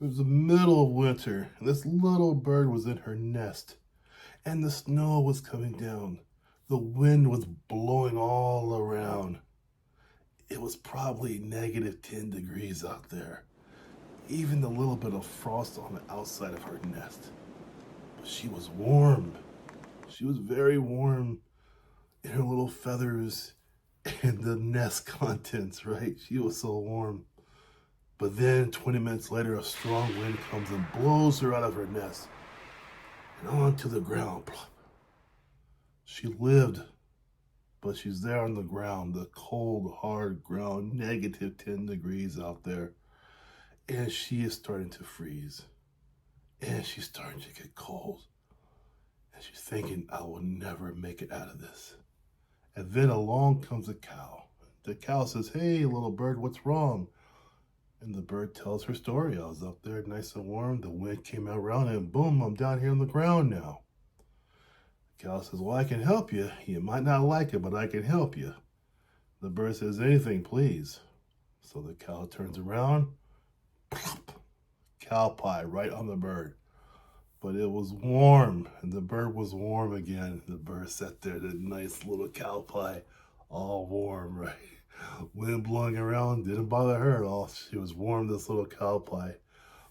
It was the middle of winter, and this little bird was in her nest, and the snow was coming down. The wind was blowing all around. It was probably negative 10 degrees out there, even a little bit of frost on the outside of her nest. But she was warm. She was very warm in her little feathers and the nest contents, right? She was so warm. But then 20 minutes later, a strong wind comes and blows her out of her nest and onto the ground. She lived, but she's there on the ground, the cold, hard ground, negative 10 degrees out there. And she is starting to freeze. And she's starting to get cold. And she's thinking, I will never make it out of this. And then along comes a cow. The cow says, hey, little bird, what's wrong? And the bird tells her story. I was up there nice and warm. The wind came out around and boom, I'm down here on the ground now. The cow says, well, I can help you. You might not like it, but I can help you. The bird says, anything, please. So the cow turns around. Plop, cow pie right on the bird. But it was warm, and the bird was warm again. The bird sat there, the nice little cow pie, all warm, right? Wind blowing around didn't bother her at all. She was warm, this little cow pie.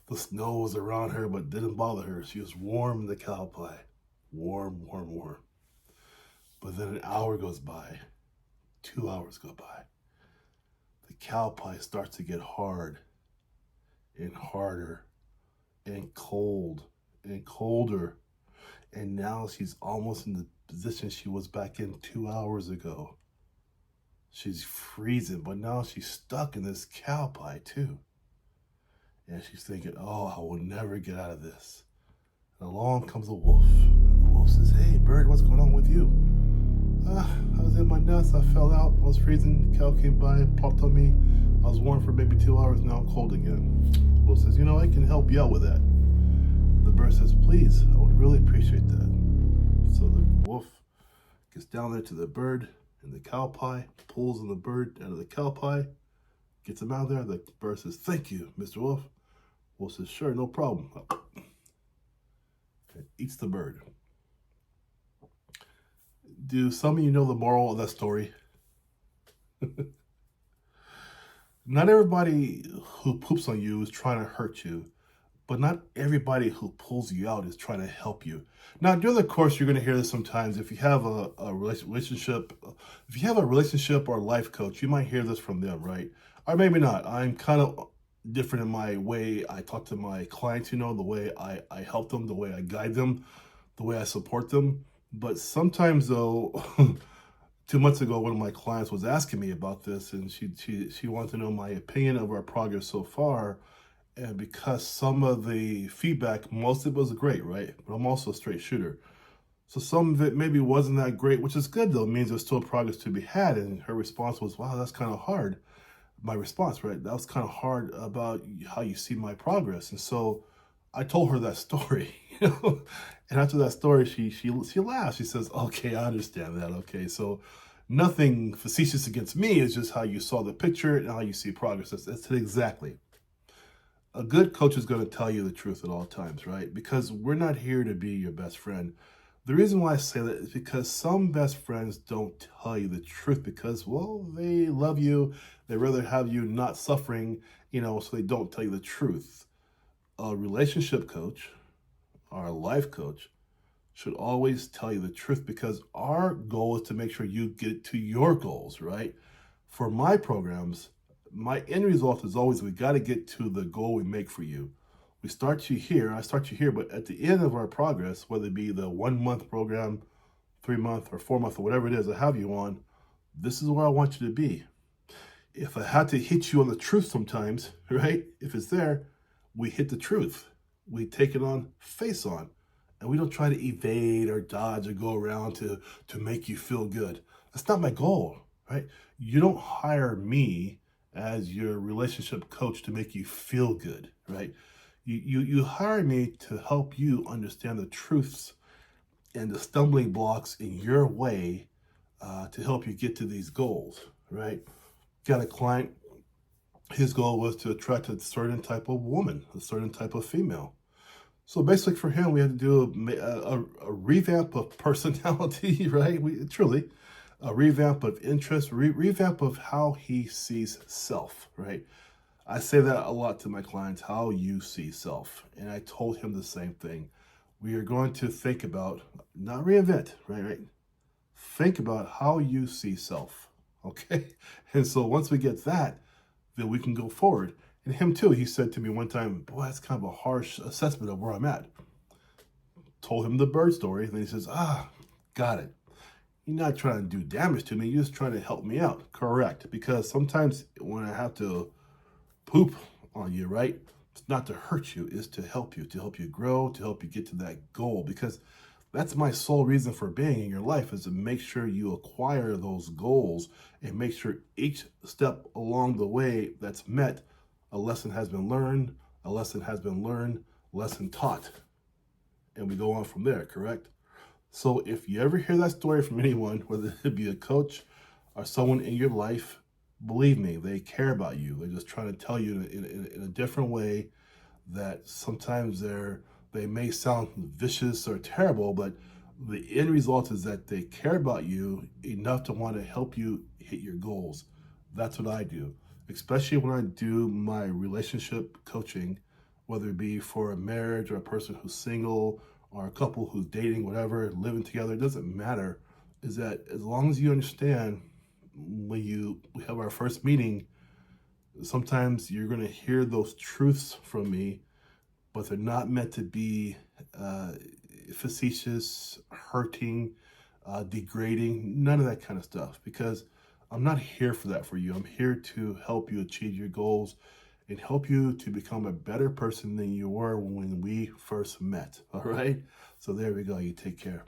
The snow was around her, but didn't bother her. She was warm in the cow pie. Warm, warm, warm. But then an hour goes by. 2 hours go by. The cow pie starts to get hard and harder and cold and colder. And now she's almost in the position she was back in 2 hours ago. She's freezing, but now she's stuck in this cow pie too. And she's thinking, oh, I will never get out of this. And along comes a wolf. And the wolf says, hey, bird, what's going on with you? I was in my nest. I fell out. I was freezing. The cow came by and popped on me. I was warm for maybe 2 hours. Now I'm cold again. The wolf says, I can help you out with that. The bird says, please, I would really appreciate that. So the wolf gets down there to the bird and the cow pie, pulls the bird out of the cow pie, gets him out of there. The bird says, thank you, Mr. Wolf. Wolf says, sure, no problem. And eats the bird. Do some of you know the moral of that story? Not everybody who poops on you is trying to hurt you, but not everybody who pulls you out is trying to help you. Now, during the course, you're going to hear this sometimes. If you have a relationship, or life coach, you might hear this from them, right? Or maybe not. I'm kind of different in my way I talk to my clients, the way I help them, the way I guide them, the way I support them. But sometimes, though, 2 months ago, one of my clients was asking me about this, and she wanted to know my opinion of our progress so far. And because some of the feedback, most of it was great, right? But I'm also a straight shooter. So some of it maybe wasn't that great, which is good though. It means there's still progress to be had. And her response was, wow, that's kind of hard. My response, right? That was kind of hard about how you see my progress. And so I told her that story, And after that story, she laughed. She says, okay, I understand that. Okay, so nothing facetious against me. It's just how you saw the picture and how you see progress. That's it exactly. A good coach is going to tell you the truth at all times, right? Because we're not here to be your best friend. The reason why I say that is because some best friends don't tell you the truth because, well, they love you. They rather have you not suffering, so they don't tell you the truth. A relationship coach or a life coach should always tell you the truth because our goal is to make sure you get to your goals, right? For my programs, my end result is always we got to get to the goal we make for you. I start you here, but at the end of our progress, whether it be the 1 month program, 3 month or 4 month or whatever it is I have you on, this is where I want you to be. If I had to hit you on the truth sometimes, right? If it's there, we hit the truth. We take it on face on. And we don't try to evade or dodge or go around to make you feel good. That's not my goal, right? You don't hire me as your relationship coach to make you feel good, right? You hire me to help you understand the truths and the stumbling blocks in your way to help you get to these goals, right? Got a client His goal was to attract a certain type of woman, a certain type of female. So basically, for him, we had to do a revamp of personality, right? We truly a revamp of interest, revamp of how he sees self, right? I say that a lot to my clients, how you see self. And I told him the same thing. We are going to think about, not reinvent, right? Think about how you see self, okay? And so once we get that, then we can go forward. And him too, he said to me one time, boy, that's kind of a harsh assessment of where I'm at. Told him the bird story, and then he says, got it. You're not trying to do damage to me, you're just trying to help me out. Correct. Because sometimes when I have to poop on you, right? It's not to hurt you, it's to help you grow, to help you get to that goal. Because that's my sole reason for being in your life, is to make sure you acquire those goals and make sure each step along the way that's met, a lesson has been learned, a lesson has been learned, lesson taught. And we go on from there, correct? So if you ever hear that story from anyone, whether it be a coach or someone in your life, believe me, they care about you. They're just trying to tell you in a different way that sometimes they may sound vicious or terrible, but the end result is that they care about you enough to want to help you hit your goals. That's what I do, especially when I do my relationship coaching, whether it be for a marriage or a person who's single or a couple who's dating, whatever, living together, it doesn't matter. Is that as long as you understand, when we have our first meeting, sometimes you're going to hear those truths from me, but they're not meant to be uh, facetious, hurting, degrading, none of that kind of stuff. Because I'm not here for that for you. I'm here to help you achieve your goals and help you to become a better person than you were when we first met. All right? So there we go. You take care.